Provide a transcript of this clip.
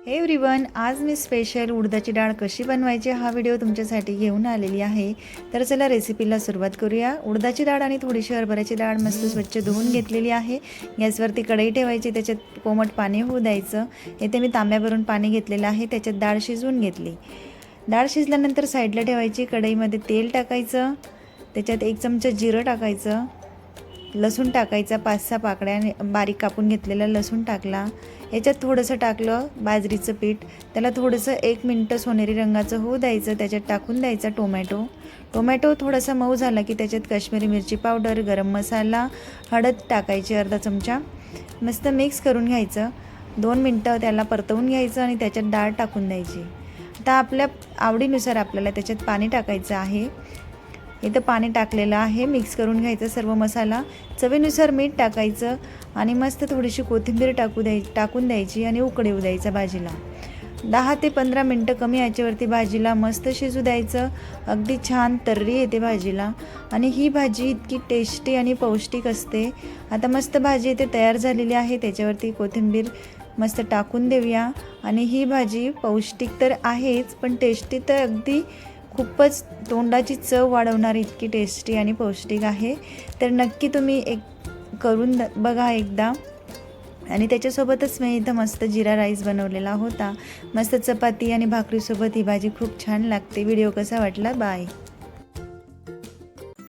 हे एव्हरीवन, आज मी स्पेशल उडदाची डाळ कशी बनवायची हा व्हिडिओ तुमच्यासाठी घेऊन आलेली आहे। तर चला रेसिपीला सुरुवात करूया। उडदाची डाळ आणि थोडीशी हरभऱ्याची डाळ मस्त स्वच्छ धुवून घेतलेली आहे। गॅसवरती कढई ठेवायची, त्याच्यात कोमट पाणी होऊ द्यायचं। इथे मी तांब्यावरून पाणी घेतलेलं आहे, त्याच्यात डाळ शिजवून घेतली। डाळ शिजल्यानंतर साईडला ठेवायची। कढईमध्ये तेल टाकायचं, त्याच्यात 1 चमचा जिरं टाकायचं, लसूण टाकायचा, 5-6 पाकळ्या बारीक कापून घेतलेला लसूण टाकला। याच्यात थोडंसं टाकलं बाजरीचं पीठ, त्याला थोडंसं 1 मिनिट सोनेरी रंगाचं होऊ द्यायचं। त्याच्यात टाकून द्यायचा टोमॅटो थोडासा मऊ झाला की त्याच्यात काश्मीरी मिरची पावडर, गरम मसाला, हळद टाकायची अर्धा चमचा, मस्त मिक्स करून घ्यायचं। 2 मिनिटं त्याला परतवून घ्यायचं आणि त्याच्यात डाळ टाकून द्यायची। आता आपल्या आवडीनुसार आपल्याला त्याच्यात पाणी टाकायचं आहे। इथं पाणी टाकलेलं आहे, मिक्स करून घ्यायचं सर्व मसाला। चवीनुसार मीठ टाकायचं आणि मस्त थोडीशी कोथिंबीर टाकून द्यायची आणि उकळी येऊ द्यायचा भाजीला। 10 ते 15 मिनिटं कमी आचेवरती भाजीला मस्त शिजू द्यायचं। अगदी छान तर्री येते भाजीला आणि ही भाजी इतकी टेस्टी आणि पौष्टिक असते। आता मस्त भाजी इथे तयार झालेली आहे, त्याच्यावरती कोथिंबीर मस्त टाकून देऊया। आणि ही भाजी पौष्टिक तर आहेच, पण टेस्टी तर अगदी खूपच तोंडाची चव वाढवणारी इतकी टेस्टी आणि पौष्टिक आहे। तर नक्की तुम्ही करून बघा एकदा। आणि त्याच्यासोबतच मी इथं मस्त जिरा राईस बनवलेला होता। मस्त चपाती आणि भाकरीसोबत ही भाजी खूप छान लागते। व्हिडिओ कसा वाटला? बाय।